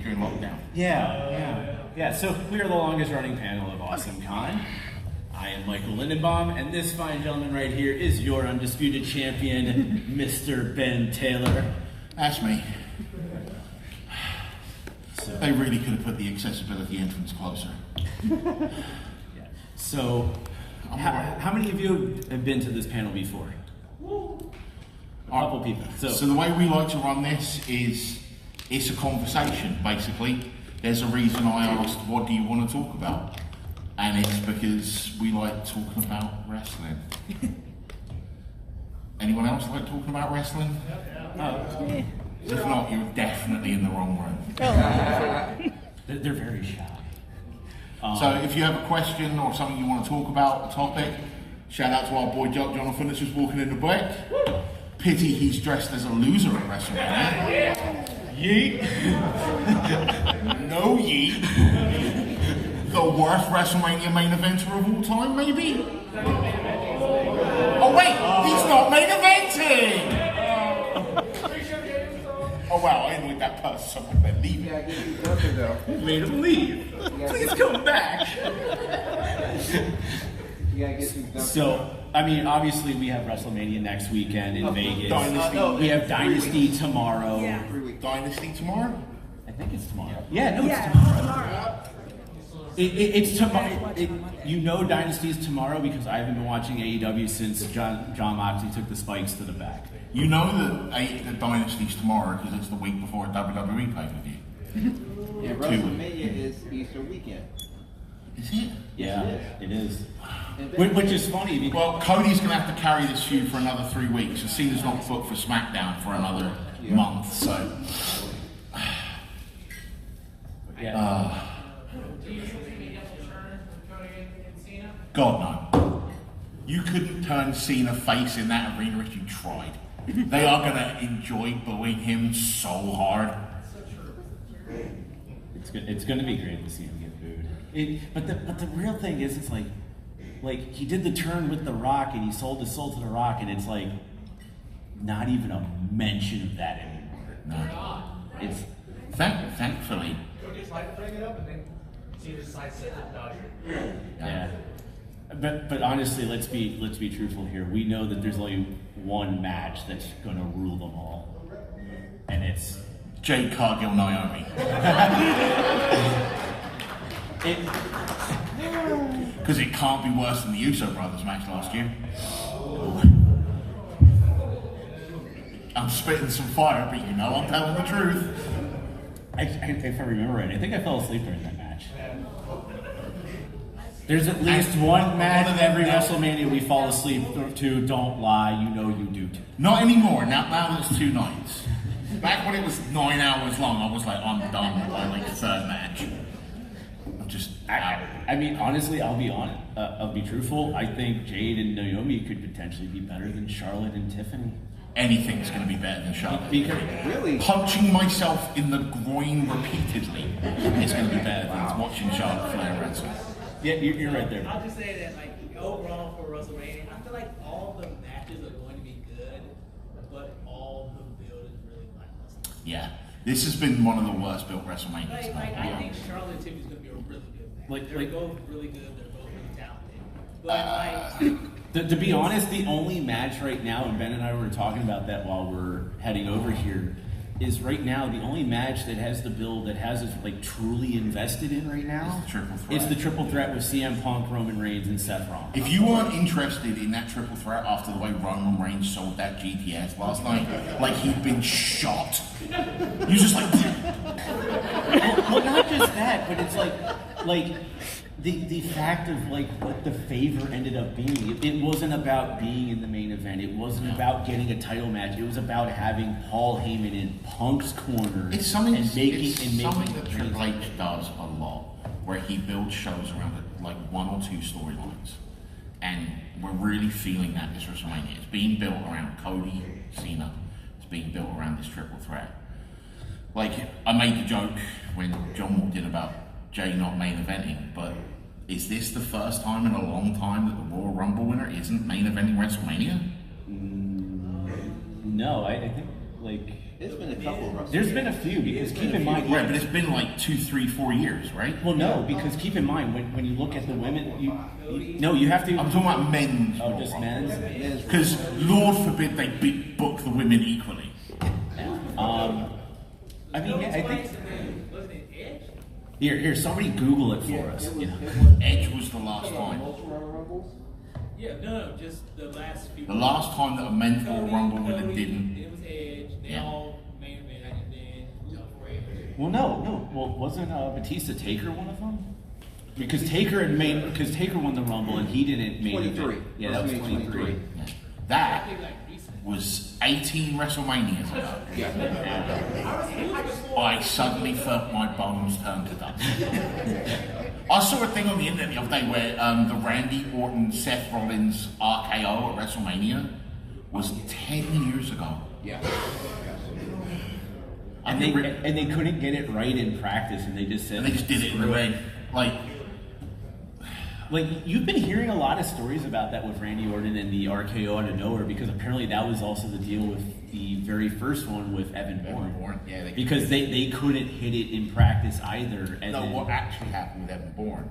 during lockdown. Yeah. So we are the longest running panel of AwesomeCon. I am Michael Lindenbaum, and this fine gentleman right here is your undisputed champion, Mr. Ben Taylor. That's me. So, they really could have put the accessibility entrance closer. So, how many of you have been to this panel before? A couple people. So the way we like to run this is, it's a conversation, basically. There's a reason I asked, what do you want to talk about? And it's because we like talking about wrestling. Anyone else like talking about wrestling? If not, you're definitely in the wrong room. They're very shy. So if you have a question or something you want to talk about, a topic, shout out to our boy Jonathan that's just walking in the back. Pity he's dressed as a loser at WrestleMania. Yeet. No yeet. The worst WrestleMania main eventer of all time, maybe? Oh wait, he's not main eventing! Oh wow, I didn't like that person, so I'm gonna leave it. Made him leave. Please come back. So, I mean, obviously we have WrestleMania next weekend in Vegas. Dynasty. We have Dynasty tomorrow. Dynasty tomorrow? I think it's tomorrow. Yeah, no, it's tomorrow. It's tomorrow. You know Dynasty's tomorrow because I haven't been watching AEW since John Moxley took the spikes to the back. You know that Dynasty's tomorrow because it's the week before a WWE pay-per-view. Yeah, WrestleMania is Easter weekend. Is it? Yeah, it is. Which is funny because... Well, Cody's going to have to carry this feud for another 3 weeks. So Cena's not booked for SmackDown for another month, so... God, no. You couldn't turn Cena face in that arena if you tried. They are going to enjoy booing him so hard. It's going to be great to see him get booed. But the real thing is, it's like he did the turn with The Rock and he sold his soul to The Rock, and it's like not even a mention of that anymore. No. It's Thankfully. Yeah. But honestly, let's be truthful here. We know that there's only one match that's going to rule them all, and it's Jade Cargill Naomi. Because it can't be worse than the Uso brothers match last year. I'm spitting some fire, but you know I'm telling the truth. If I remember right, I think I fell asleep during that match. There's at least one match in every WrestleMania we fall asleep to. Don't lie, you know you do too. Not anymore. Now it's 2 nights. Back when it was 9 hours long, I was like, I'm done by like the 3rd match. I'm just out. I mean, honestly, I'll be truthful. I think Jade and Naomi could potentially be better than Charlotte and Tiffany. Anything's going to be better than Charlotte. Because really, punching myself in the groin repeatedly is going to be better than watching Charlotte Flair wrestle. Yeah, you're right there. I'll just say that, like, overall for WrestleMania, I feel like all the matches are going to be good, but all the build is really lackluster. Yeah, this has been one of the worst built WrestleManias. I think Charlotte and Tiffany's going to be a really good match. They're both really good. They're both really talented. But to be honest, the only match right now, and Ben and I were talking about that while we're heading over here, is right now the only match that has the build that has us like truly invested in right now. It's the triple threat. It's the triple threat with CM Punk, Roman Reigns, and Seth Rollins. If you weren't interested in that triple threat after the way Roman Reigns sold that GTS last night, like he'd been shot, you're just like. well, not just that, but it's like the fact of like what the favor ended up being. It wasn't about being in the main event. It wasn't about getting a title match. It was about having Paul Heyman in Punk's corner. It's something making that Triple H does a lot, where he builds shows around like 1 or 2 storylines, and we're really feeling that this WrestleMania. It's being built around Cody, Cena. It's being built around this triple threat. Like I made the joke when John walked in about Jay not main eventing, but is this the first time in a long time that the Royal Rumble winner isn't main eventing WrestleMania? No, I think like There's been a couple of WrestleMania. There's been a few, because keep in mind... Right, but it's been like 2, 3, 4 years, right? Well, no, because keep in mind, when you look at the women, you have to... I'm talking about men's. Oh, just men's? Because Lord forbid they book the women equally. I mean, I think... Wasn't it Edge? Here, somebody Google it for us. You know. Edge was the last time. Yeah, no, just the last few. The last time that a men's Royal Rumble winner didn't. It was Edge. They Yeah. all main event, and then Well, no. Well, wasn't Batista Taker one of them? Because Taker won the Rumble and he didn't main 23. event. Yeah, that was 23. Yeah. That I think like recent. was 18 WrestleManias ago. Yeah. I suddenly felt my bones turn to dust. I saw a thing on the internet the other day where the Randy Orton Seth Rollins RKO at WrestleMania was 10 years ago. Yeah. And they couldn't get it right in practice, and they just said... And they just did it in the ring. Like, you've been hearing a lot of stories about that with Randy Orton and the RKO out of nowhere, because apparently that was also the deal with the very first one with Evan Bourne. Yeah, because they couldn't hit it in practice either. And No, then, what actually happened with Evan Bourne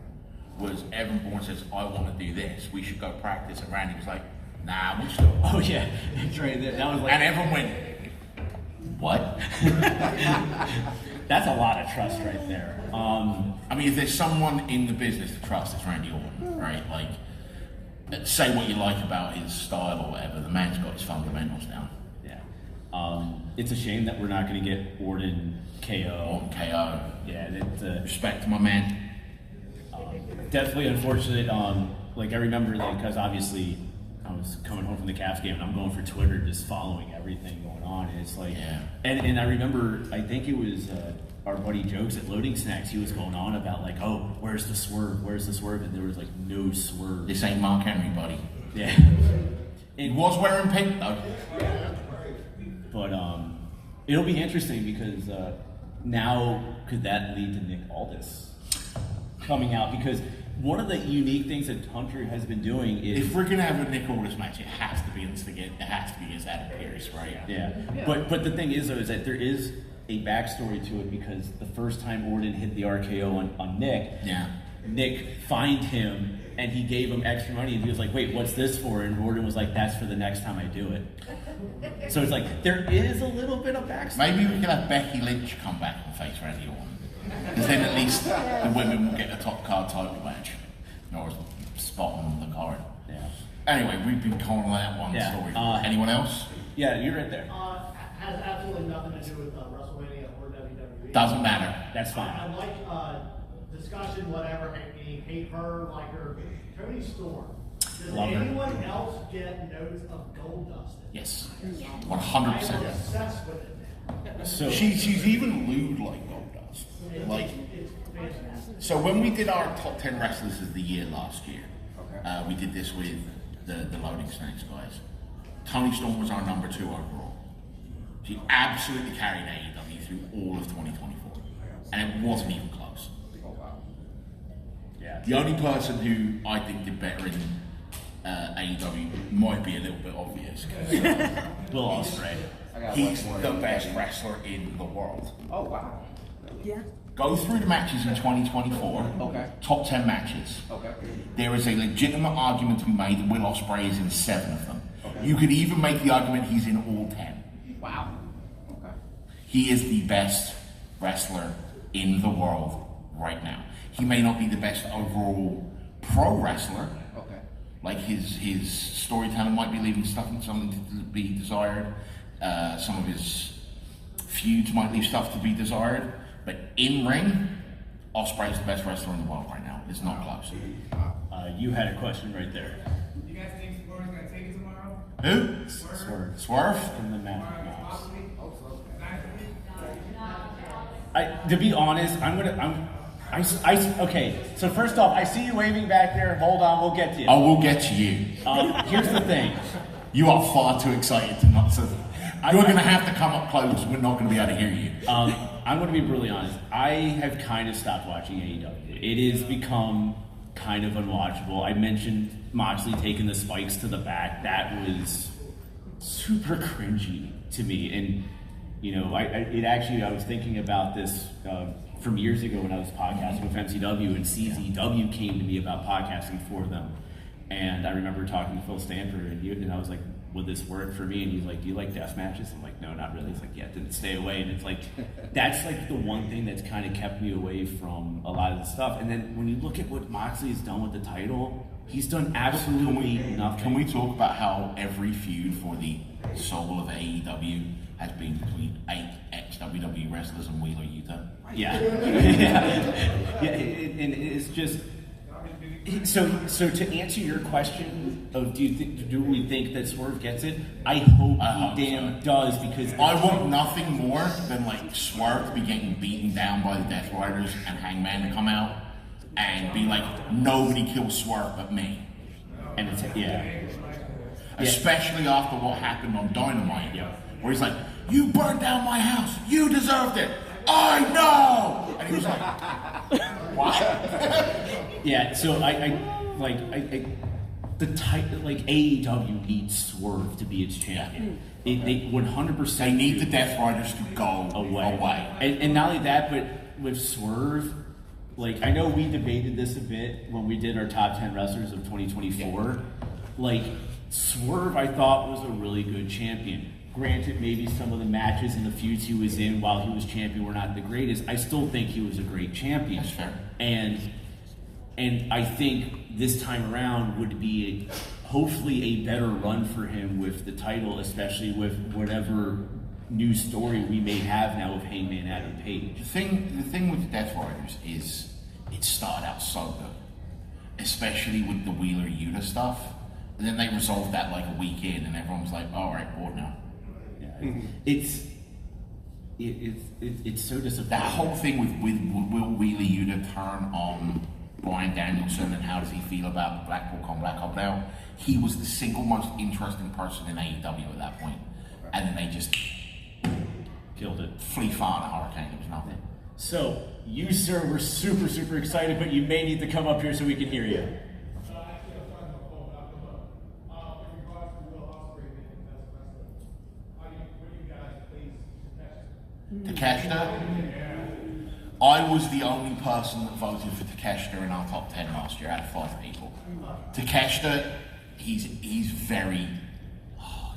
was Evan Bourne says, I want to do this. We should go practice. And Randy was like, nah, we'll still. Oh, yeah. That's right. That was like... And everyone went, what? That's a lot of trust right there. I mean, if there's someone in the business to trust, it's Randy Orton, right? Like, say what you like about his style or whatever, the man's got his fundamentals down. Yeah. It's a shame that we're not going to get Orton KO. Orton KO. Yeah, that's Respect to my man. definitely unfortunate. Like, I remember, because obviously I was coming home from the Cavs game and I'm going for Twitter, just following everything going on. And it's like, Yeah. And I remember, I think it was our buddy Jokes at Loading Snacks. He was going on about like, oh, where's the swerve? Where's the swerve? And there was like no swerve. This ain't Mark Henry, buddy. Yeah. He was wearing pink, though. But it'll be interesting because now could that lead to Nick Aldis coming out? Because one of the unique things that Hunter has been doing is, If we're gonna have a Nick Aldis match, it has to be against Adam Pearce, right? yeah. But the thing is though is that there is a backstory to it, because the first time Orton hit the RKO on Nick, Yeah. Nick fined him and he gave him extra money and he was like, wait, what's this for? And Orton was like, that's for the next time I do it. So it's like there is a little bit of backstory. Maybe we could have Becky Lynch come back and face Randy Orton. Because then at least the women will get a top card title match. Or a spot on the card. Yeah. Anyway, we've been calling that one Yeah, story. Anyone else? Yeah, you're right there. Has absolutely nothing to do with WrestleMania or WWE. Doesn't matter. That's fine. I'd like discussion, whatever, hate her, like her. Tony Storm. Does Love her. anyone else get notes of Gold Dust? Yes. I'm 100%. obsessed with it now. So She's even lewd like Gold Dust. Like, It's fantastic. so when we did our top 10 wrestlers of the year last year, we did this with the Loading Snacks guys. Toni Storm was our number 2 overall. She absolutely carried AEW through all of 2024. And it wasn't even close. yeah. The only person who I think did better in AEW might be a little bit obvious. Will Ospreay. He's the best wrestler in the world. Oh, wow. Go through the matches in 2024. Okay. Top 10 matches. Okay. There is a legitimate argument to be made that Will Ospreay is in 7 of them. Okay. You could even make the argument he's in all 10. Wow. Okay. He is the best wrestler in the world right now. He may not be the best overall pro wrestler. Okay. Like his storytelling might be leaving something to be desired. Some of his feuds might leave stuff to be desired. But in ring, Ospreay's the best wrestler in the world right now. It's not close. You had a question right there. You guys think Swerve's gonna take it tomorrow? Who? Swerve. Swerve? From the Magic Mouse. Possibly. To be honest, okay, so first off, I see you waving back there. Hold on, we'll get to you. I will get to you. Here's the thing. You are far too excited to not. So you're going to have to come up close. We're not going to be able to hear you. I'm going to be brutally honest. I have kind of stopped watching AEW. It has become kind of unwatchable. I mentioned Moxley taking the spikes to the back. That was super cringy to me. And, I was thinking about this from years ago when I was podcasting with MCW, and CZW came to me about podcasting for them. And I remember talking to Phil Stanford, and I was like, would this work for me? And he's like, do you like death matches? I'm like, no, not really. He's like, yeah, didn't stay away. And it's like, that's like the one thing that's kind of kept me away from a lot of the stuff. And then when you look at what Moxley has done with the title, he's done absolutely nothing. Can we talk about how every feud for the soul of AEW has been between 8 ex-WWE wrestlers and Wheeler Yuta? Yeah. And it's just... So to answer your question of do we think that Swerve gets it? I hope he damn does, because I want nothing more than like Swerve to be getting beaten down by the Death Riders and Hangman to come out and be like, nobody kills Swerve but me. And it's Especially after what happened on Dynamite, where he's like, you burned down my house, you deserved it, I know! And he was like, what? Yeah, so the type like AEW needs Swerve to be its champion. They 100%. They need the Death Riders to go away. And not only that, but with Swerve, like, I know we debated this a bit when we did our top 10 wrestlers of 2024. Like, Swerve, I thought, was a really good champion. Granted, maybe some of the matches and the feuds he was in while he was champion were not the greatest. I still think he was a great champion. That's fair. And I think this time around would be hopefully a better run for him with the title, especially with whatever new story we may have now with Hangman Adam Page. The thing with the Death Riders is it started out so good, especially with the Wheeler Yuta stuff. And then they resolved that like a week in, and everyone was like, "All right, bored now." Yeah, it's so disappointing. That whole thing with will Wheeler Yuta turn on Bryan Danielson and how does he feel about the Blackpool Con Black Hole now? He was the single most interesting person in AEW at that point, and then they just killed it. Flee far in a hurricane. It was nothing. So you, sir, were super excited, but you may need to come up here so we can hear you. Takeshita. I was the only person that voted for Takeshita in our top 10 last year out of 5 people. Takeshita, he's very...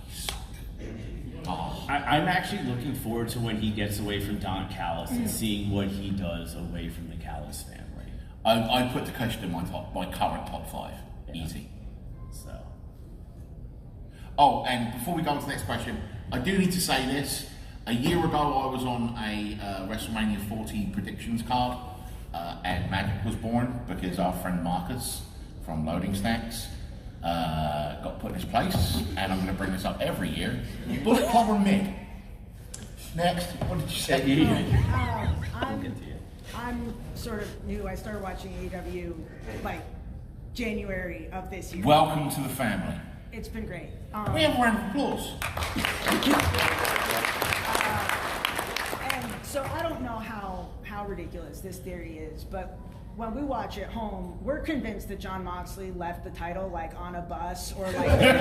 he's so good. I'm actually looking forward to when he gets away from Don Callis and seeing what he does away from the Callis family. I put Takeshita in my current top 5. Yeah. Easy. So. Oh, and before we go on to the next question, I do need to say this. A year ago, I was on a WrestleMania 40 predictions card, and Magic was born because our friend Marcus from Loading Stacks got put in his place, and I'm going to bring this up every year. Bullet Club or Mig? Next, what did you say? I'm sort of new. I started watching AEW like January of this year. Welcome to the family. It's been great. We have a round of applause. And so I don't know how ridiculous this theory is, but when we watch at home, we're convinced that Jon Moxley left the title like on a bus or like he did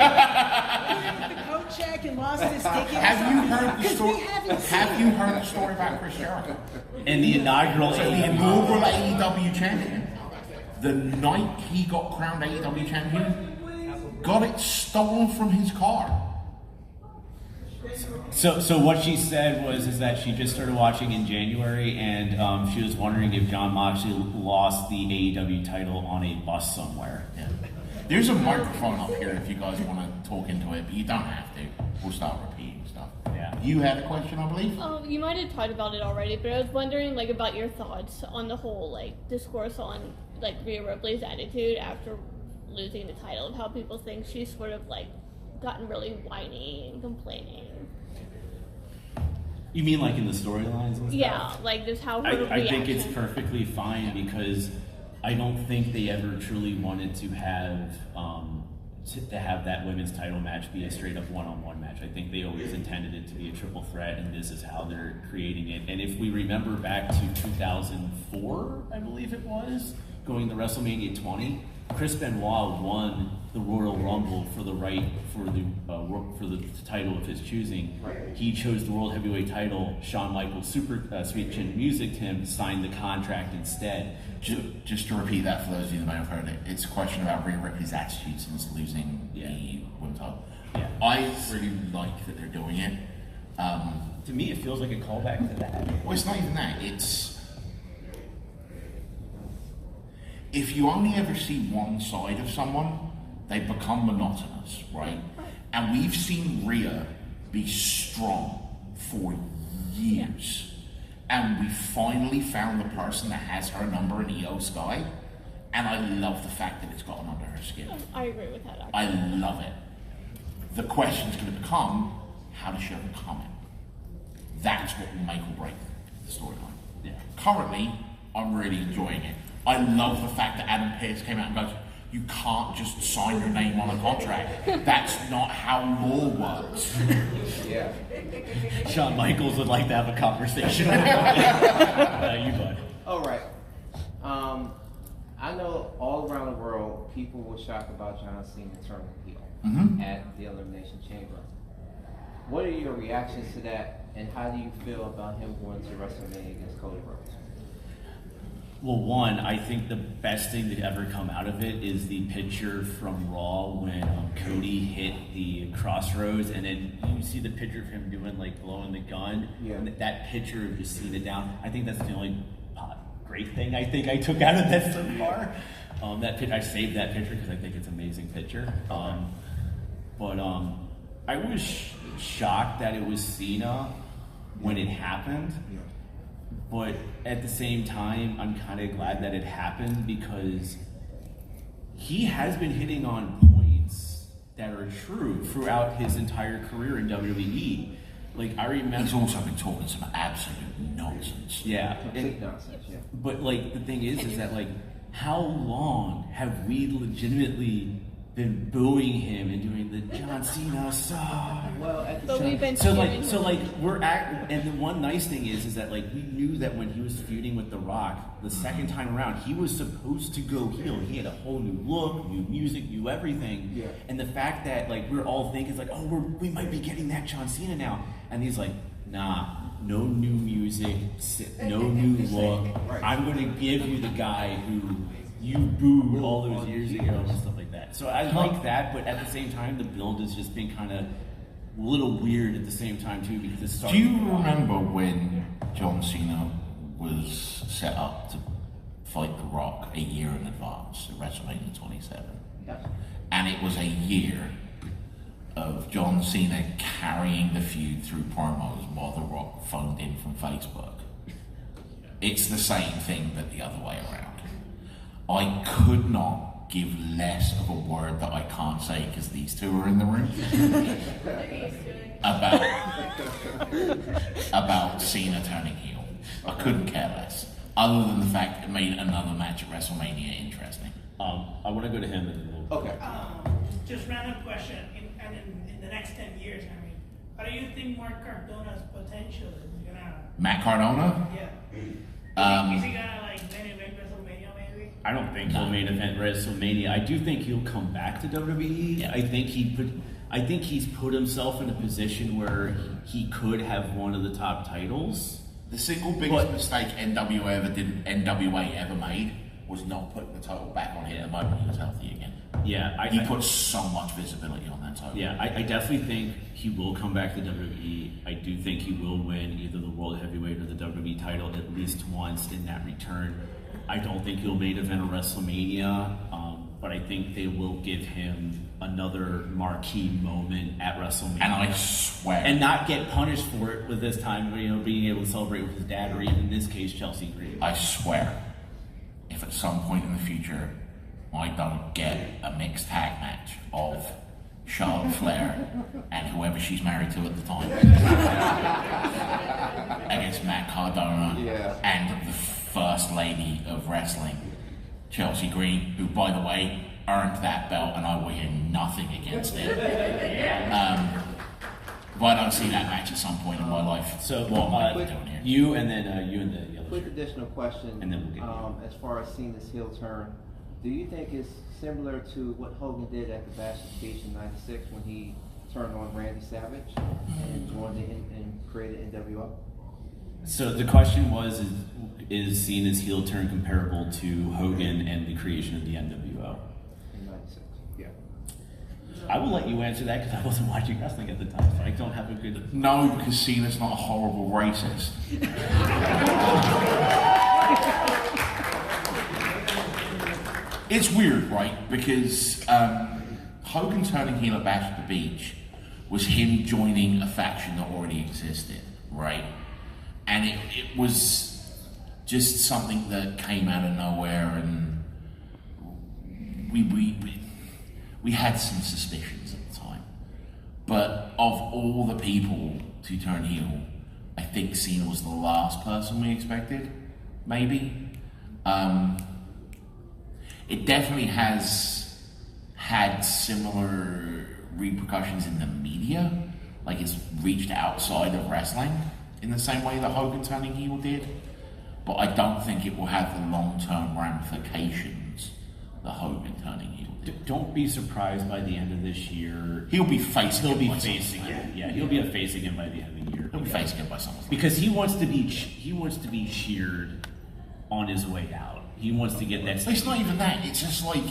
the coat check and lost his ticket. Have you heard the story? Have you heard the story about Chris Jericho? And the inaugural AEW champion, the night he got crowned AEW champion, got it stolen from his car. So what she said is that she just started watching in January, and she was wondering if Jon Moxley lost the AEW title on a bus somewhere. Yeah. There's a microphone up here if you guys want to talk into it, but you don't have to. We'll start repeating stuff. Yeah. You had a question, I believe? You might have talked about it already, but I was wondering like about your thoughts on the whole like discourse on like Rhea Ripley's attitude after losing the title, of how people think she's sort of like gotten really whiny and complaining. You mean like in the storylines and stuff? Yeah, like just how her I think reaction. it's perfectly fine because I don't think they ever truly wanted to have that women's title match be a straight up one-on-one match. I think they always intended it to be a triple threat, and this is how they're creating it. And if we remember back to 2004, I believe it was, going to WrestleMania 20, Chris Benoit won the the Royal Rumble for the title of his choosing. He chose the World Heavyweight title. Shawn Michaels, Sweet Chin Music'd him, signed the contract instead. Just to repeat that for those of you that may have heard it, it's a question about Rhea Ripley's attitude since losing the women's title. Yeah. I really like that they're doing it. To me, it feels like a callback to that. Well, it's not even that. It's if you only ever see one side of someone, they become monotonous, right? And we've seen Rhea be strong for years. And we finally found the person that has her number in EO Sky. And I love the fact that it's gotten under her skin. I agree with that. I love it. The question's going to become, how does she overcome it? That's what will make or break the storyline. Yeah. Currently, I'm really enjoying it. I love the fact that Adam Pearce came out and goes, you can't just sign your name on a contract. That's not how law works. Yeah. Shawn Michaels would like to have a conversation. You bud. All right. I know all around the world, people were shocked about John Cena turning heel at the Elimination Chamber. What are your reactions to that, and how do you feel about him going to WrestleMania against Cody Rhodes? Well, one, I think the best thing to ever come out of it is the picture from Raw when Cody hit the crossroads, and then you see the picture of him doing like blowing the gun. Yeah. And that picture of just seeing it down. I think that's the only great thing I think I took out of that so far. I saved that picture because I think it's an amazing picture. But I was shocked that it was Cena when it happened. Yeah. But at the same time, I'm kind of glad that it happened because he has been hitting on points that are true throughout his entire career in WWE. Like, I remember... He's also been talking some absolute nonsense. Yeah. Complete nonsense, yeah. But, like, the thing is that, like, how long have we legitimately been booing him and doing the John Cena song? Well, at the But we've been So cheering like him. we're at, and the one nice thing is that like we knew that when he was feuding with The Rock the second time around, he was supposed to go heel. He had a whole new look, new music, new everything. Yeah. And the fact that like we're all thinking like, oh, we might be getting that John Cena now, and he's like, nah, no new music, no new look. Right. I'm going to give you the guy who you booed all those years ago and stuff like that. So I like that, but at the same time, the build has just been kind of a little weird at the same time too, because it's Do you remember when John Cena was set up to fight The Rock a year in advance at WrestleMania 27? Yes. And it was a year of John Cena carrying the feud through promos while The Rock phoned in from Facebook. It's the same thing, but the other way around. I could not give less of a word that I can't say because these two are in the room about Cena turning heel. I couldn't care less, other than the fact it made another match at WrestleMania interesting. I want to go to him and then we'll... Okay. Just random question. In the next 10 years, I mean, how do you think Mark Cardona's potential is gonna? Matt Cardona? Yeah. Is he gonna like main event WrestleMania maybe? I don't think he'll main event WrestleMania. I do think he'll come back to WWE. Yeah. I think he's put himself in a position where he could have one of the top titles. The single biggest mistake NWA ever made was not putting the title back on him the moment he was healthy again. Yeah, He put so much visibility on that title. Yeah, I definitely think he will come back to WWE. I do think he will win either the World Heavyweight or the WWE title at least once in that return. I don't think he'll main event a WrestleMania, but I think they will give him another marquee moment at WrestleMania. And I swear. And not get punished for it with this time, being able to celebrate with his dad, or even in this case, Chelsea Green. I swear, if at some point in the future I don't get a mixed tag match of Charlotte Flair and whoever she's married to at the time against Matt Cardona and the First Lady of Wrestling, Chelsea Green, who, by the way, earned that belt and I will hear nothing against it. If I don't see that match at some point in my life, So, what am I doing here? you and then you and the other. Quick additional question. And then we'll get as far as seeing this heel turn, Do you think it's similar to what Hogan did at the Bash at the Beach in '96 when he turned on Randy Savage and joined and created NWO? So the question was, is Cena's heel turn comparable to Hogan and the creation of the NWO? In '96, yeah. I will let you answer that because I wasn't watching wrestling at the time, so I don't have a good... No, because Cena's not a horrible racist. It's weird, right? Because Hogan turning heel at Bash at the Beach was him joining a faction that already existed, right? And it was just something that came out of nowhere, and we had some suspicions at the time. But of all the people to turn heel, I think Cena was the last person we expected, maybe. It definitely has had similar repercussions in the media, like it's reached outside of wrestling in the same way that Hogan turning heel did, but I don't think it will have the long-term ramifications that Hogan turning heel did. Don't be surprised by the end of this year. He'll be facing He'll be by facing someone. it. Yeah, he'll be a face again by the end of the year. He'll be facing it by someone. Because he wants to be cheered on his way out. He wants to get that. It's not even that. It's just like,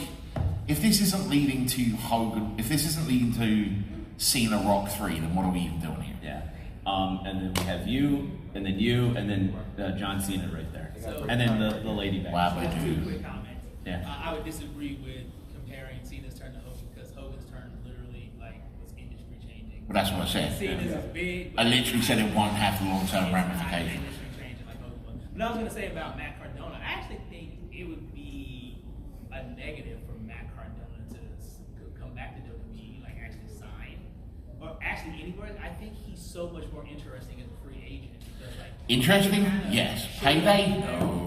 if this isn't leading to Hogan, if this isn't leading to Cena Rock 3, then what are we even doing here? Yeah. And then we have you, and then John Cena right there. So- And then the lady back. Wow, Just two dude. quick comments. Yeah. I would disagree with comparing Cena's turn to Hogan because Hogan's turn literally like was industry changing. But that's what I said. Cena's is big. I literally said it won't have the long-term ramifications. Industry changing like Hogan was. But I was gonna say about Matt Cardona, I actually think it would be a negative for Matt Cardona to come back to WWE, like actually sign, or actually anywhere. I think he's so much more interesting as a free agent because like. Interesting? Yes. Payday? No.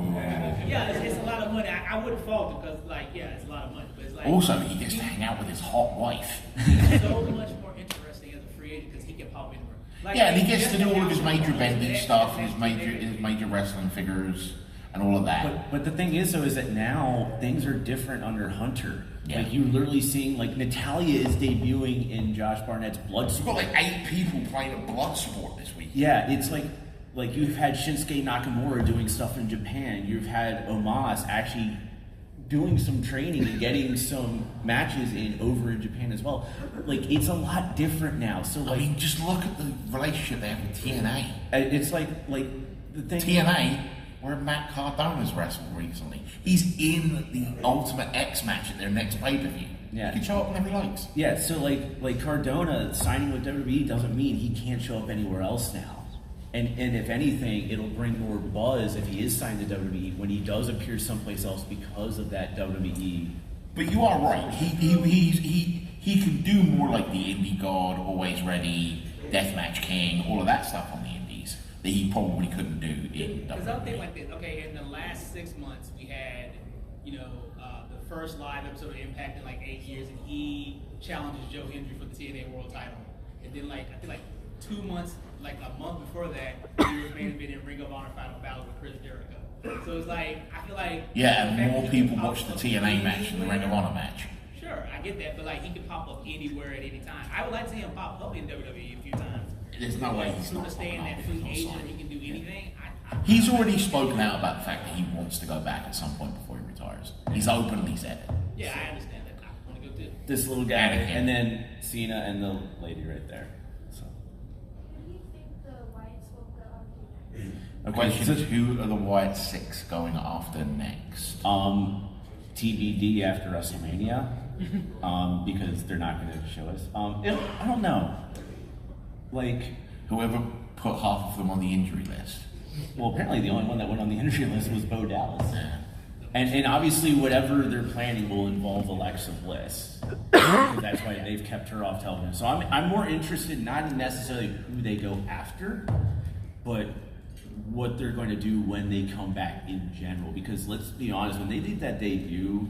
Yeah, it's a lot of money. I wouldn't fault it because, like, yeah, it's a lot of money. But it's like Also, he gets to hang out with his hot wife. he's so much more interesting as a free agent because he can pop anywhere. Like, Yeah, and he gets just to do all of his announced major bending that- stuff, that- his major wrestling figures, and all of that. But the thing is, though, is that now things are different under Hunter. Yeah. Like, you're literally seeing, like, Natalia is debuting in Josh Barnett's We've got Bloodsport. like 8 people playing a blood sport this week. Yeah, it's like you've had Shinsuke Nakamura doing stuff in Japan. You've had Omos actually doing some training and getting some matches over in Japan as well. Like, it's a lot different now. So, I like, mean, just look at the relationship they have with TNA. it's like the thing. TNA, where Matt Cardona's wrestled recently. He's in the Ultimate X match at their next pay-per-view. Yeah. He can show up whenever he likes. Yeah, so like Cardona signing with WWE doesn't mean he can't show up anywhere else now. And if anything, it'll bring more buzz if he is signed to WWE when he does appear someplace else because of that WWE. But you are right. He can do more like the Indie God, Always Ready, Deathmatch King, all of that stuff on the Indies that he probably couldn't do in Because I think WWE. like this. Okay, in the last 6 months, we had, the first live episode of Impact in like 8 years, and he challenges Joe Hendry for the TNA World Title. And then I think 2 months, like a month before that, he was main event in Ring of Honor Final Battle with Chris Jericho. So it's like I feel like Yeah, the and fact more that he people can watch pop the up TNA match than the Ring of anywhere- Honor match. Sure, I get that, but like he can pop up anywhere at any time. I would like to see him pop up in WWE a few times. There's no way he's to not stay in popping that up free if he's agent not and he can do anything. He's already spoken out about the fact that he wants to go back at some point before he retires. He's openly said it. Yeah, I understand that. I want to go too. This little guy, Anakin. and then Cena and the lady right there. So. What do you think the Wyatts will go up to? The question is, who are the White Six going after next? TBD after WrestleMania, because they're not going to show us. I don't know. Like, Whoever put half of them on the injury list. well, apparently the only one that went on the injury list was Bo Dallas. Yeah. And obviously whatever they're planning will involve Alexa Bliss. That's why they've kept her off television. So I'm more interested not in necessarily who they go after, but what they're going to do when they come back in general. Because let's be honest, when they did that debut,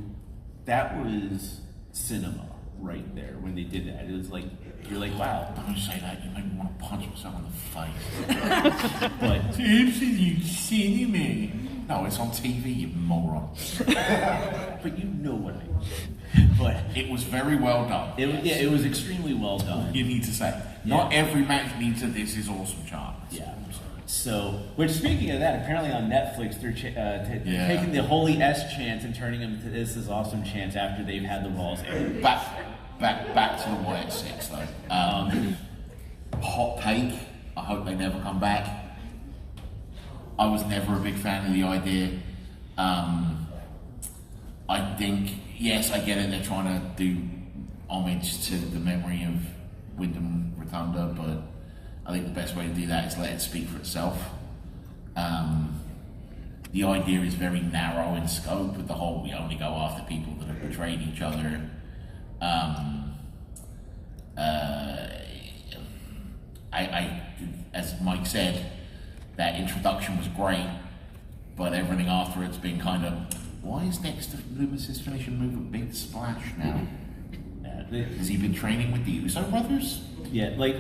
that was cinema right there. When they did that, it was like, you're like, wow. Don't say that. You made me want to punch myself in the face. But Absolute cinema. No, it's on TV, you moron. But you know what I mean. But It was very well done. it was extremely well done. You need to say. Not every match needs a This Is Awesome chant. Yeah. So, which speaking of that, apparently on Netflix they're taking the Holy S chants and turning them to This Is Awesome chants after they've had the Raws aired. Back to the Wyatt Six though. Hot take. I hope they never come back. I was never a big fan of the idea. I think, yes, I get it. They're trying to do homage to the memory of Wyndham Rotunda, but I think the best way to do that is let it speak for itself. The idea is very narrow in scope with the whole we only go after people that have betrayed each other. I as Mike said, that introduction was great, but everything after it's been kind of, why is next to Loomis's finishing move a big splash now? Has he been training with the Uso brothers? Yeah, like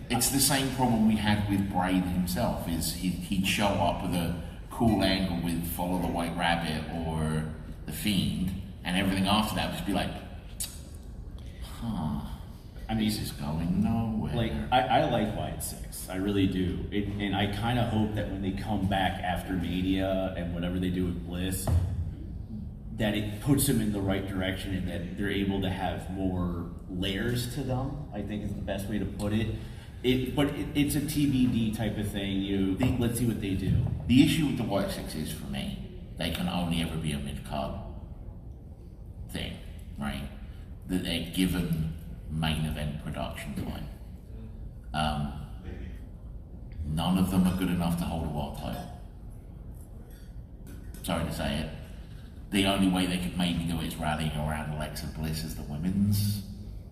It's the same problem we had with Braid himself, is he'd show up with a cool angle with Follow the White Rabbit or The Fiend, and everything after that would just be like, I mean, this is going nowhere. like I like Wyatt Six, I really do, and I kind of hope that when they come back after Mania and whatever they do with Bliss, that it puts them in the right direction and that they're able to have more layers to them. I think is the best way to put it. But it's a TBD type of thing. Let's see what they do. The issue with the Wyatt Six is, for me, they can only ever be a mid-card thing, right? That they're given main event production time. None of them are good enough to hold a world title. Sorry to say it. The only way they could maybe do it is rallying around Alexa Bliss as the women's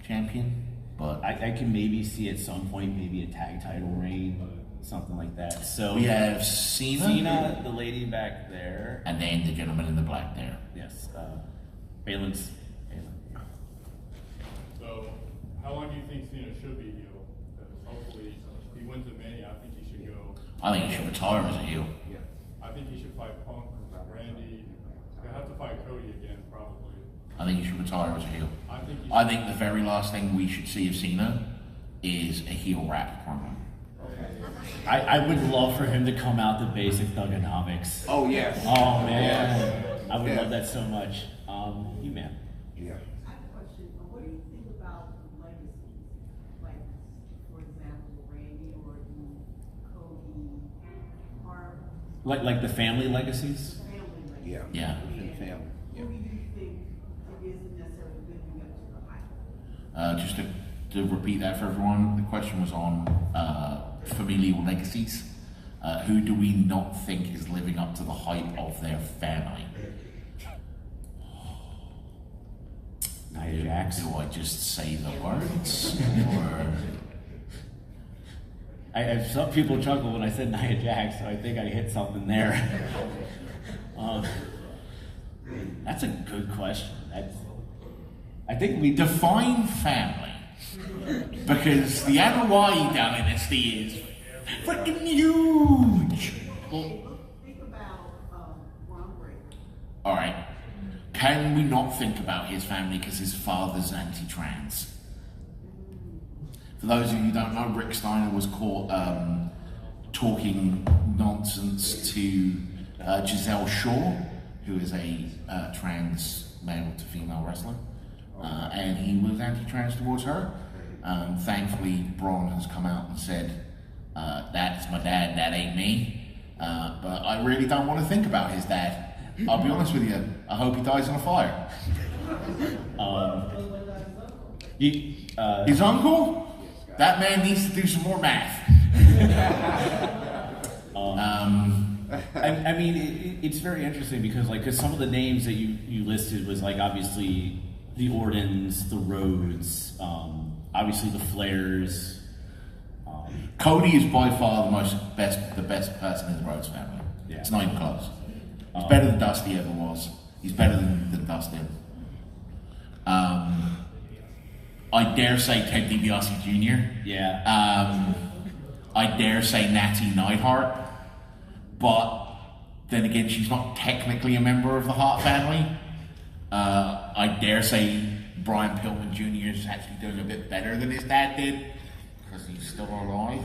champion. But I can maybe see at some point maybe a tag title reign, something like that. So we have Cena, the lady back there, and then the gentleman in the black there. Yes, Balin. So, how long do you think Cena should be heel? Because hopefully, if he wins at Mania, I think he should go. I think he should retire as a heel. Yeah. I think he should fight Punk, Randy. He'll have to fight Cody again, probably. I think he should retire as a heel. I think the very last thing we should see of Cena is a heel rap promo. I would love for him to come out the basic thugonomics. Oh yes. Oh man, I would love that so much. You man. Yeah. I have a question. What do you think about legacies? Like, for example, Randy or Cody, or Like the family legacies. family legacies? Yeah. Yeah. Within family. Yeah. Who do you think isn't necessarily living up to the hype? Just to repeat that for everyone, the question was on familial legacies. Who do we not think is living up to the hype of their family? Nia Jax. Do I just say the words? Or I some people chuckle when I said Nia Jax, so I think I hit something there. That's a good question. I think we define family? Because the Anoa'i dynasty is freaking huge. Well, think about Ron Breaker. All right. Can we not think about his family because his father's anti-trans? For those of you who don't know, Rick Steiner was caught talking nonsense to Giselle Shaw, who is a trans male to female wrestler, and he was anti-trans towards her. Thankfully, Braun has come out and said, that's my dad, that ain't me. But I really don't want to think about his dad. I'll be honest with you, I hope he dies in a fire. His uncle? That man needs to do some more math. I mean, it's very interesting because some of the names that you listed was like obviously the Ordens, the Rhodes, obviously the Flairs. Cody is by far the best person in the Rhodes family. Yeah. It's not even close. He's better than Dusty ever was. He's better than Dustin. I dare say Ted DiBiase Jr. Yeah. I dare say Natty Neidhart. But Then again, she's not technically a member of the Hart family. I dare say Brian Pillman Jr. is actually doing a bit better than his dad did, because he's still alive.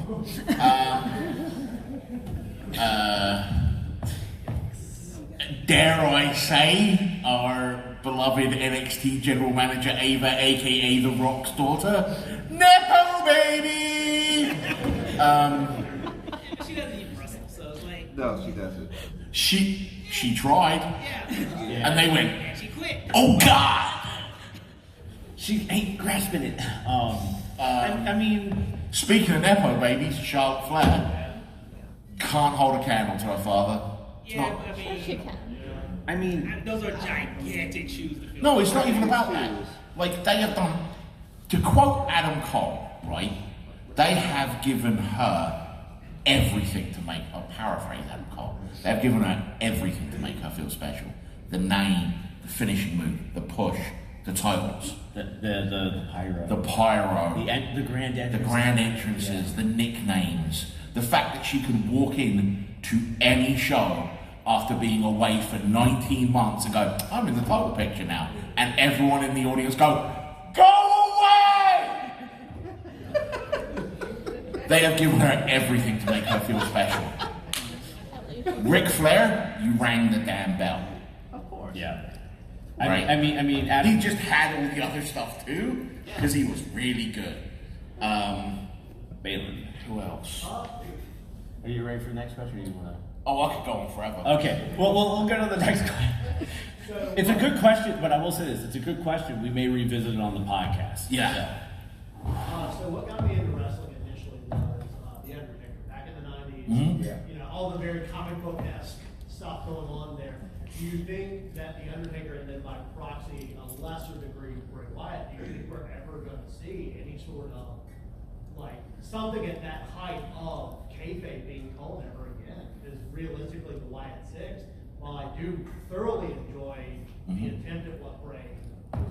Dare I say, our beloved NXT General Manager Ava, aka The Rock's daughter, Nepo baby! She doesn't even wrestle, so it's like. No, she doesn't. She tried, Yeah. and they went, And she quit. oh God! She ain't grasping it. I mean, Speaking of Nepo babies, Charlotte Flair can't hold a candle to her father. It's Yeah, not- but She can. I mean, those are gigantic shoes to fill. No, it's not even about that. Like, they have done, to quote Adam Cole, right? They have given her everything to make her, paraphrase Adam Cole, they have given her everything to make her feel special. The name, the finishing move, the push, the titles, the pyro, the pyro, the grand entrance, the grand entrances, the nicknames, the fact that she could walk in to any show after being away for 19 months and go, I'm in the title picture now, and everyone in the audience go away! They have given her everything to make her feel special. Ric Flair, you rang the damn bell. Of course. Yeah. Right. I mean, He Adam, just had all the other stuff too, because he was really good. Balin. Who else? Are you ready for the next question? Or you wanna? Oh, I could go on forever. Okay. Well, we'll go to the next question. It's a good question, but I will say this: it's a good question. We may revisit it on the podcast. Yeah. So what got me into wrestling initially was The Undertaker back in the 90s. Mhm. You know, all the very comic book-esque stuff going on there. Do you think that The Undertaker, and then by proxy, a lesser degree Bray Wyatt, do you think we're ever going to see any sort of, like, something at that height of kayfabe being called ever again? Because realistically, the Wyatt Six, while I do thoroughly enjoy the attempt at what Bray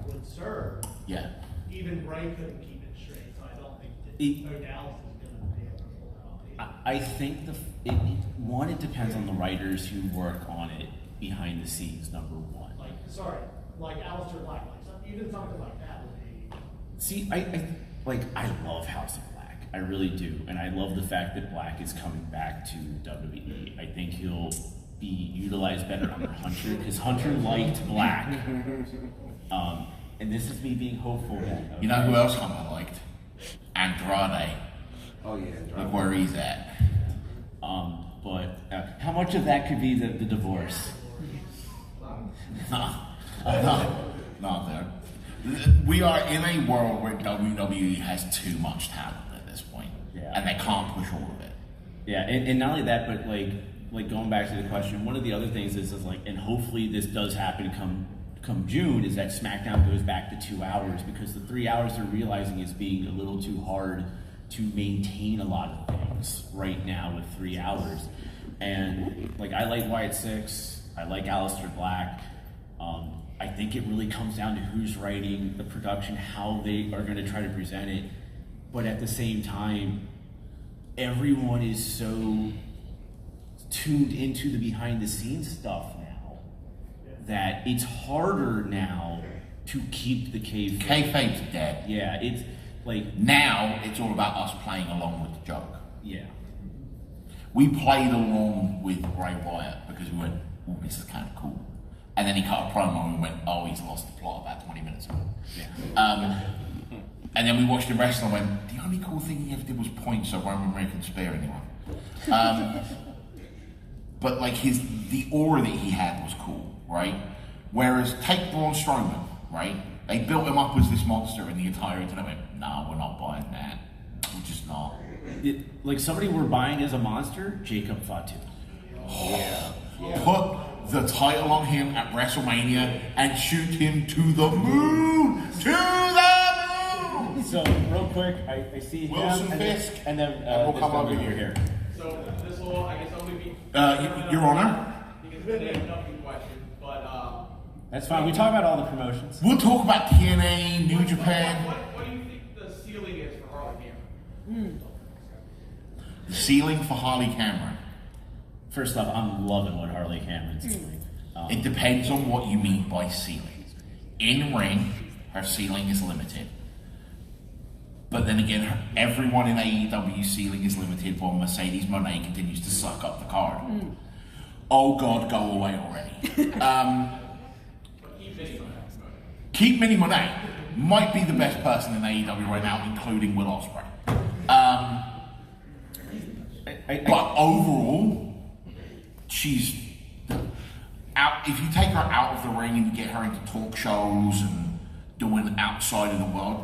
would serve, Yeah. even Bray couldn't keep it straight, so I don't think that O'Dallas is going to be able to pull that off. I think it depends on the writers who work on it behind the scenes. Number one. Like Aleister Black, even something like that would be. See, I love House of Black. I really do, and I love the fact that Black is coming back to WWE. I think he'll be utilized better under Hunter because Hunter liked Black. And this is me being hopeful. That, You know who else Hunter liked? Andrade. Oh yeah. Look where he's at. But how much of that could be the divorce? Not there. We are in a world where WWE has too much talent at this point, and they can't push all of it. Yeah, and not only that, but like going back to the question, one of the other things is like, and hopefully this does happen come June, is that SmackDown goes back to 2 hours, because the 3 hours they're realizing is being a little too hard to maintain a lot of things right now with 3 hours. And like, I like Wyatt Six, I like Aleister Black. I think it really comes down to who's writing the production, how they are going to try to present it. But at the same time, everyone is so tuned into the behind the scenes stuff now that it's harder now to keep the kayfabe. Kayfabe's dead. Yeah, it's like now it's all about us playing along with the joke. Yeah. We played along with Bray Wyatt because we went, oh, this is kind of cool. And then he cut a promo and we went, oh, he's lost the plot about 20 minutes ago. Yeah. And then we watched him wrestle and went, the only cool thing he ever did was point so Roman Reigns could spare anyone. But like the aura that he had was cool, right? Whereas take Braun Strowman, right? They built him up as this monster in the entirety, and I went, no, we're not buying that. We're just not. Like somebody we're buying as a monster, Jacob Fatu. Put the title on him at WrestleMania and shoot him to the moon! To the moon! So real quick, I see him, Wilson and then, Fisk. and then We'll this come over gentleman here. So this will, I guess, only be. Your Honor? Because it's an AEW question, but That's fine. We talk about all the promotions. We'll talk about TNA, New Japan. what do you think the ceiling is for Harley Cameron? The ceiling for Harley Cameron. First off, I'm loving what Harley Cameron's doing. It depends on what you mean by ceiling. In ring, her ceiling is limited. But then again, everyone in AEW's ceiling is limited while Mercedes Moné continues to suck up the card. Oh God, go away already. Keep Minnie Moné. Might be the best person in AEW right now, including Will Ospreay. But overall, she's out. If you take her out of the ring and you get her into talk shows and doing outside of the world,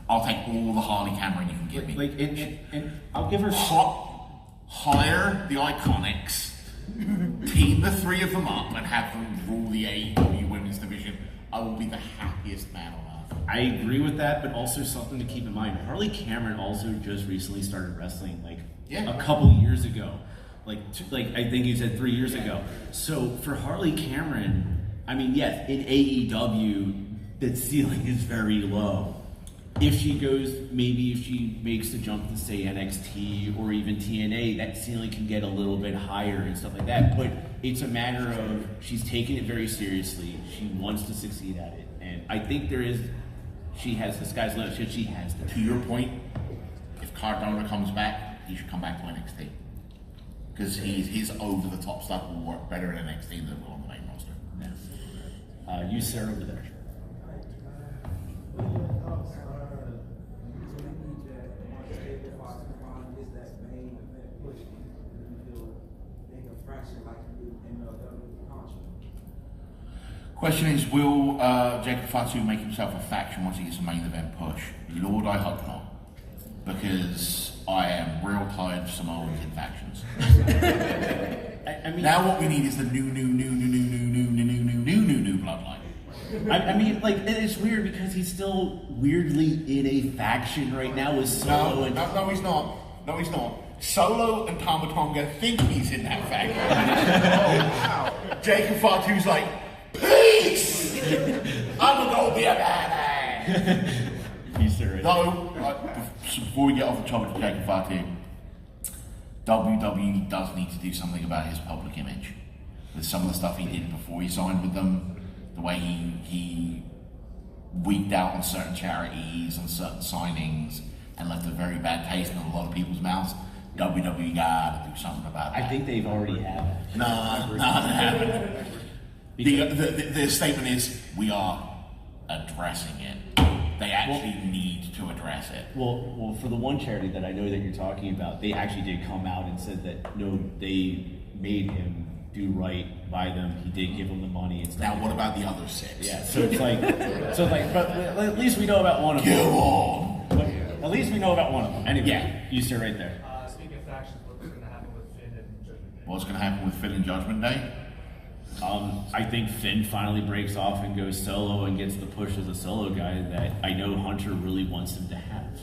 I'll take all the Harley Cameron you can give me. And I'll give her hire the Iconics, team the three of them up, and have them rule the AEW Women's Division. I will be the happiest man on earth. I agree with that, but also something to keep in mind. Harley Cameron also just recently started wrestling, a couple years ago. I think you said 3 years ago. So for Harley Cameron, I mean, yes, in AEW, the ceiling is very low. If she makes the jump to say NXT or even TNA, that ceiling can get a little bit higher and stuff like that. But it's a matter of she's taking it very seriously. She wants to succeed at it, and I think she has the sky's the limit. She has the. To your point, if Cardona comes back, he should come back to NXT because his over the top stuff will work better in NXT than it will on the main roster. Yeah. You, sir, over there. Question is, will Jacob Fatu make himself a faction once he gets a main event push? Lord, I hope not. Because I am real tired of Samoans in factions. I mean, now what we need is the new bloodline. I mean, and it's weird because he's still weirdly in a faction right now with Solo. No, he's not. No, he's not. Solo and Tama Tonga think he's in that faction. Jacob Fatu's like, peace! I'm gonna go be a badass. He's right. Though, before we get off the topic of Jacob Fatu, WWE does need to do something about his public image. With some of the stuff he did before he signed with them, the way he weaked out on certain charities and certain signings and left a very bad taste in a lot of people's mouths. WWE gotta do something about that. I think they've already had. No, they haven't. The statement is, we are addressing it. They actually need to address it. Well, for the one charity that I know that you're talking about, they actually did come out and said that no, they made him do right by them. He did give them the money and stuff. Now, what about the other 6? Yeah, so it's like, but at least we know about one of them. Go on. But at least we know about one of them. Anyway, yeah. You sit right there. Speaking of factions, what's going to happen with Finn and Judgment Day? What's going to happen with Finn and Judgment Day? I think Finn finally breaks off and goes solo and gets the push as a solo guy that I know Hunter really wants him to have.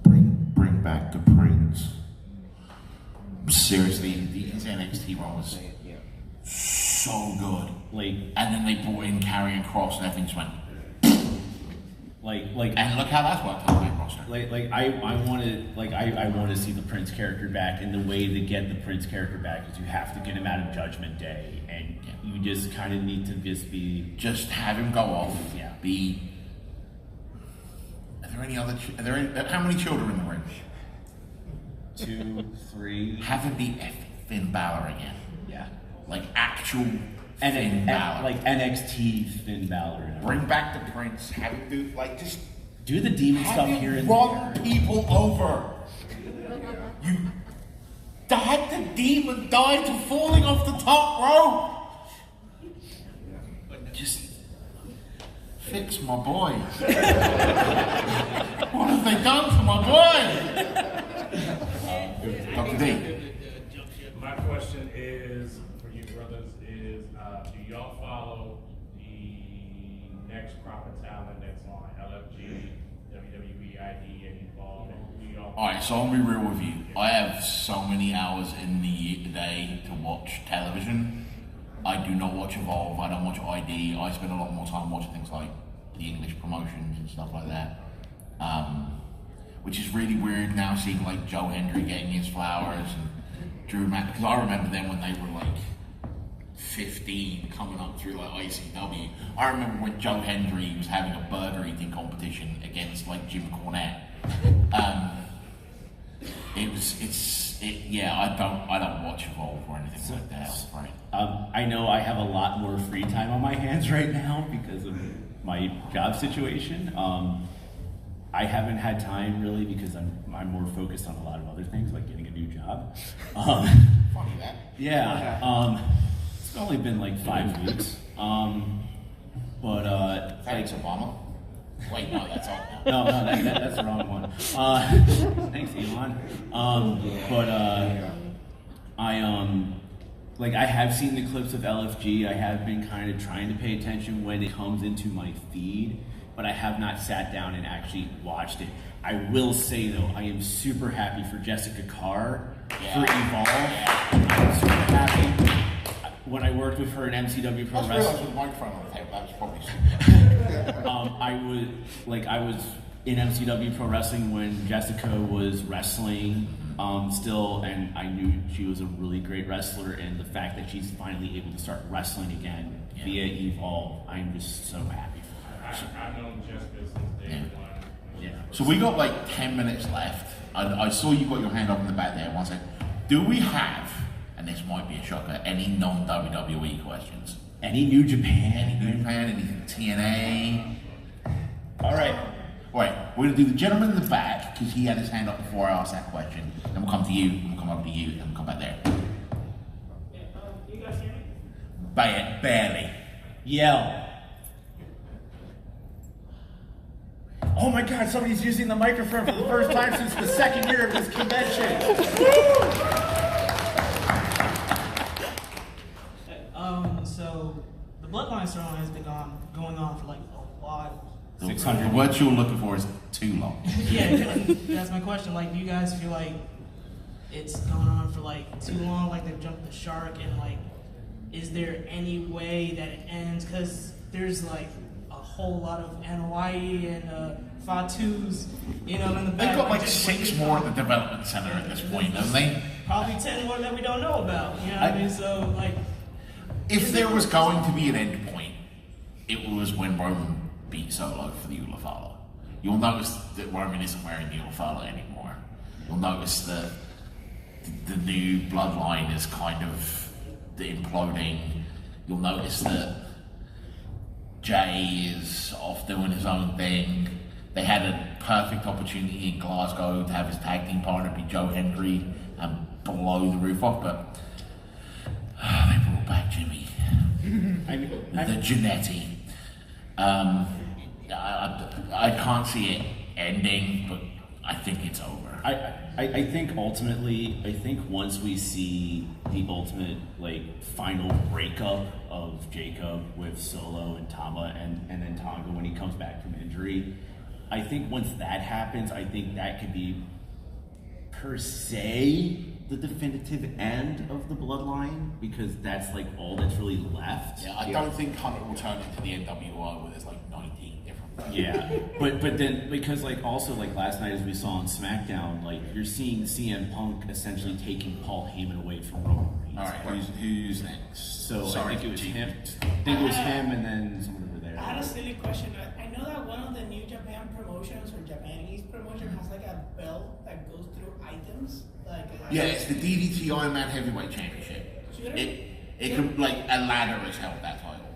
Bring back the Prince. Seriously, his NXT run was so good. And then they brought in Karrion Kross and everything just went. And look how that's worked on the main roster. I want to see the Prince character back, and the way to get the Prince character back is you have to get him out of Judgment Day, and you just kind of need to just have him go off. Yeah. Are there any other? How many children in the ring? 2, 3. Have him be Finn Balor again. Yeah. Actual Finn Balor. NXT Finn Balor. Bring back the Prince. Have him do just do the demon stuff here and run people over. Had the demon died to falling off the top rope. Just fix my boy. What have they done to my boy? Dr. D. My question is, for you brothers, is do y'all follow the next crop of talent that's on LFG, WWE, ID, and Evolve? Alright, so I'll be real with you. I have so many hours in the day to watch television. I do not watch Evolve, I don't watch ID. I spend a lot more time watching things like the English promotions and stuff like that. Which is really weird now, seeing Joe Hendry getting his flowers and Drew Mac, because I remember them when they were like 15 coming up through like ICW. I remember when Joe Hendry was having a burger eating competition against like Jim Cornette. I don't watch Evolve or anything like that. Right. I know I have a lot more free time on my hands right now because of my job situation. I haven't had time really because I'm more focused on a lot of other things like getting a new job. Funny that. Yeah. It's only been like 5 weeks. Thanks, Obama. Wait, no, that's all. No, that's the wrong one. Thanks, Elon. I have seen the clips of LFG. I have been kind of trying to pay attention when it comes into my feed, but I have not sat down and actually watched it. I will say though, I am super happy for Jessica Carr for Evolve. I'm super happy. When I worked with her in MCW Pro Wrestling, with the microphone on the table. That was probably stupid. I was in MCW Pro Wrestling when Jessica was wrestling still, and I knew she was a really great wrestler. And the fact that she's finally able to start wrestling again via Evolve, I'm just so happy for her. I've known Jessica since day one. Yeah. So we got like 10 minutes left. I saw you got your hand up in the back there. One second. Do we have, and this might be a shocker, any non-WWE questions? Any New Japan? Any New Japan? Any TNA? All right. Wait, we're going to do the gentleman in the back because he had his hand up before I asked that question. Then we'll come to you, then we'll come over to you, then we'll come back there. You guys hear me? Barely. Yell. Oh my God, somebody's using the microphone for the first time since the second year of this convention. So the Bloodline storyline has been going on for like a while. 600. The word you're looking for is too long. Yeah, that's my question. Like, do you guys feel like it's gone on for like too long? Like they've jumped the shark, and like, is there any way that it ends? Because there's like a whole lot of NYE and Fatu's, in the back. They've got like 6 more at the development center at this point, don't they? Probably 10 more that we don't know about. You know what I mean? So like, if there was going to be an end point, it was when Roman beat Solo for the Ulafala. You'll notice that Roman isn't wearing the Ulafala anymore. You'll notice that the new bloodline is kind of imploding. You'll notice that Jay is off doing his own thing. They had a perfect opportunity in Glasgow to have his tag team partner be Joe Hendry and blow the roof off, but they brought back Jimmy. The Janetti. I can't see it ending, but I think it's over. I think ultimately, once we see the ultimate final breakup of Jacob with Solo and Tama and then Tonga when he comes back from injury, I think once that happens, I think that could be per se the definitive end of the bloodline, because that's all that's really left. Yeah, I don't think Hunter will turn into the NWO where there's 19 different. Yeah, but then because also last night as we saw on SmackDown, you're seeing CM Punk essentially taking Paul Heyman away from Roman Reigns. All right, who's next? So sorry, I think it was him. I think it was him, and then someone over there. I had a silly question. I know that one of the New Japan promotions or Japanese promotion has a belt that goes through items. Yeah, it's the DDT Iron Man Heavyweight Championship. It can a ladder has held that title.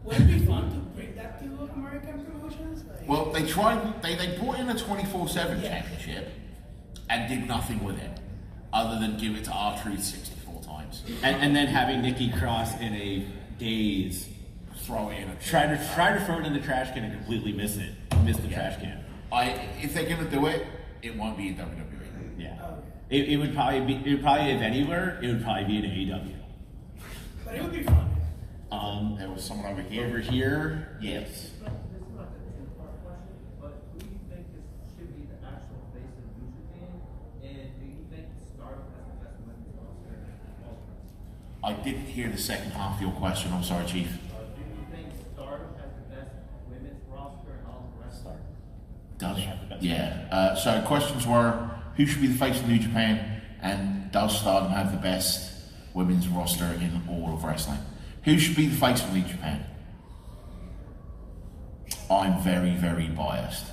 Would it be fun to bring that to American promotions? Well, they tried. They brought in a 24/7 championship and did nothing with it, other than give it to R-Truth 64 times, and then having Nikki Cross in a daze throw it in. Try to throw it in the trash can and completely miss the trash can. If they're gonna do it, it won't be in WWE. Yeah. It would probably be. It would probably, if anywhere, it would probably be in AEW. But it would be fun. There was someone over here. Over here, yes. This is not a two-part question, but who do you think should be the actual face of New Japan? And do you think Stardom has the best women's roster in all of I didn't hear the second half of your question. I'm sorry, Chief. Do you think Stardom has the best women's roster in all of wrestling? Does it? Yeah. So questions were, who should be the face of New Japan, and does Stardom have the best women's roster in all of wrestling? Who should be the face of New Japan? I'm very, very biased.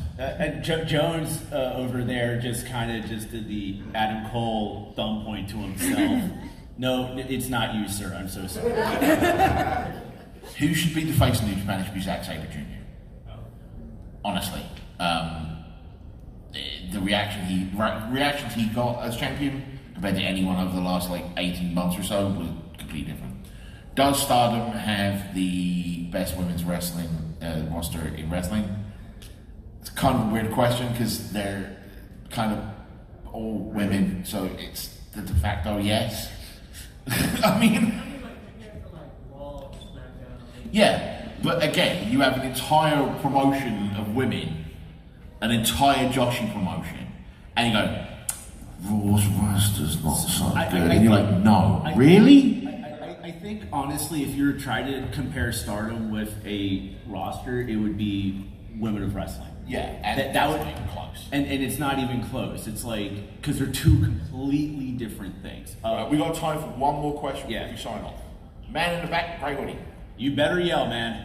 Jones over there just did the Adam Cole thumb point to himself. No, it's not you, sir. I'm so sorry. Who should be the face of New Japan? It should be Zack Sabre Jr. Honestly, the reactions he got as champion compared to anyone over the last 18 months or so was completely different. Does Stardom have the best women's wrestling roster in wrestling? It's kind of a weird question because they're kind of all women, so it's the de facto yes. I mean, yeah, but again, you have an entire promotion of women, an entire Joshi promotion, and you go, Raw's roster's not so good, and you're like, no, really? I think honestly, if you were trying to compare Stardom with a roster, it would be Women of Wrestling. Yeah, and that would not even close. And it's not even close. It's like because they're two completely different things. Right, we got time for one more question before you sign off. Man in the back, grey hoodie. You better yell, man.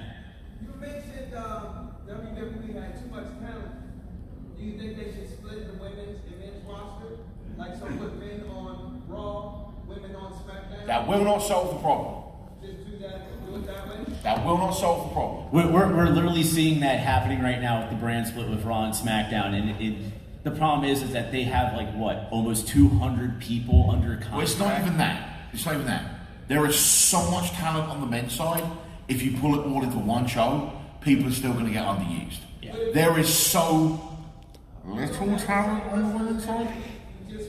You mentioned WWE had too much talent. Do you think they should split the women's and men's roster? Like so put men on Raw, women on SmackDown? That will not solve the problem. Just do it that way? That will not solve the problem. We're literally seeing that happening right now with the brand split with Raw and SmackDown, and the problem is that they have almost 200 people under contract. Well, it's not even that. It's not even that. There is so much talent on the men's side. If you pull it all into one show, people are still going to get underused. Yeah. There is so little talent on the women's side. You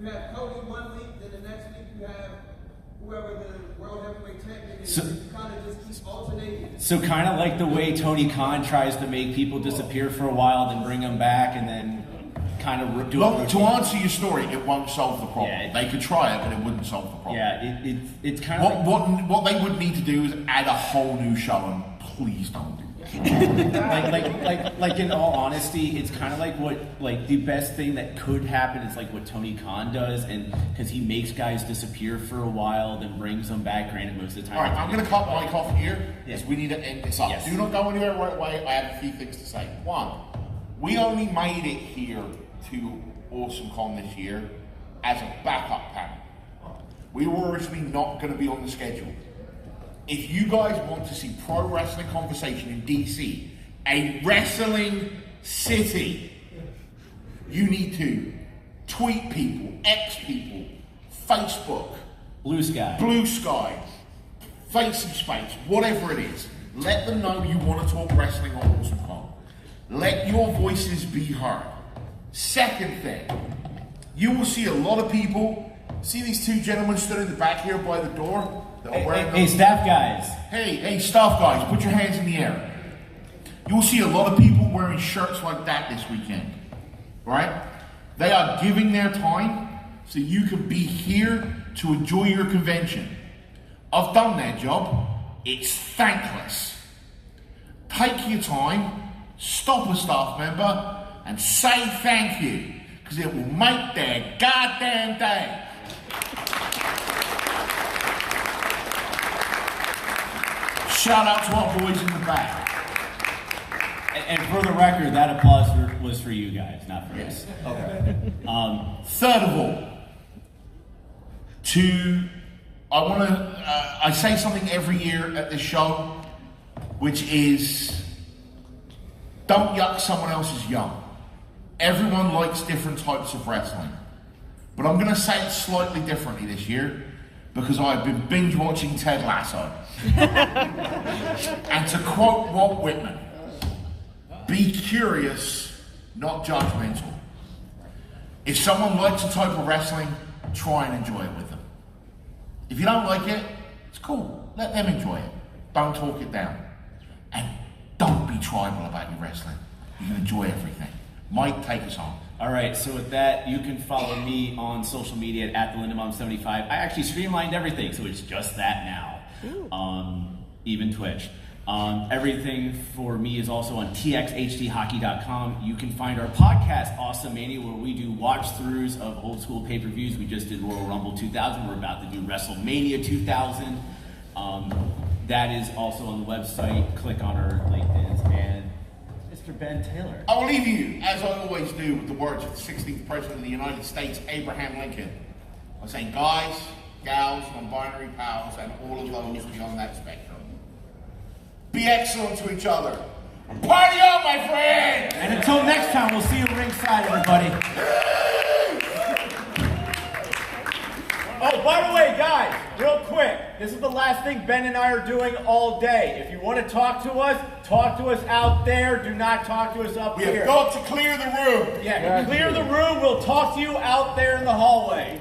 have Cody one week, then the next week you have whoever the World Heavyweight Champion is. So, you kind of just keep alternating. So kind of like the way Tony Khan tries to make people disappear for a while, then bring them back, and then kind of do it. To answer your story, it won't solve the problem. Yeah, they could try it, but it wouldn't solve the problem. Yeah, it's kind of what they would need to do is add a whole new show, and please don't do that. like in all honesty, it's kind of like the best thing that could happen is like what Tony Khan does, and because he makes guys disappear for a while, then brings them back. Granted, most of the time. All right, I'm going to cut Mike off here because we need to end this up. Yes. Do not go anywhere right away. I have a few things to say. One, we only made it here to AwesomeCon this year as a backup panel. We were originally not going to be on the schedule. If you guys want to see pro wrestling conversation in DC, a wrestling city, you need to tweet people, X people, Facebook, Blue Sky, Facey Space, whatever it is. Let them know you want to talk wrestling on AwesomeCon. Let your voices be heard. Second thing, you will see a lot of people. See these two gentlemen stood in the back here by the door? Hey, staff guys. Hey, staff guys, put your hands in the air. You will see a lot of people wearing shirts like that this weekend, right? They are giving their time so you can be here to enjoy your convention. I've done their job. It's thankless. Take your time, stop a staff member, and say thank you, because it will make their goddamn day. Shout out to our boys in the back. And for the record, that applause was for you guys, not for us. Okay. Third of all, I say something every year at this show, which is, don't yuck someone else's yum. Everyone likes different types of wrestling. But I'm going to say it slightly differently this year, because I've been binge watching Ted Lasso. And to quote Walt Whitman, be curious, not judgmental. If someone likes a type of wrestling, try and enjoy it with them. If you don't like it, it's cool. Let them enjoy it. Don't talk it down. And don't be tribal about your wrestling. You can enjoy everything. Mike, take us on. All right, so with that, you can follow me on social media at the Lindenbaum75. I actually streamlined everything, so it's just that now. Even Twitch. Everything for me is also on txhdhockey.com. You can find our podcast, AwesomeMania, where we do watch-throughs of old school pay-per-views. We just did Royal Rumble 2000. We're about to do WrestleMania 2000. That is also on the website. Click on our LinkedIn's. And Mr. Ben Taylor. I will leave you, as I always do, with the words of the 16th President of the United States, Abraham Lincoln. I'm saying, guys, gals, non-binary pals, and all of those beyond that spectrum. Be excellent to each other. Party on, my friend! And until next time, we'll see you ringside, everybody. Oh, by the way, guys, real quick, this is the last thing Ben and I are doing all day. If you want to talk to us out there. Do not talk to us up here. We have got to clear the room. Yeah, clear the room. We'll talk to you out there in the hallway.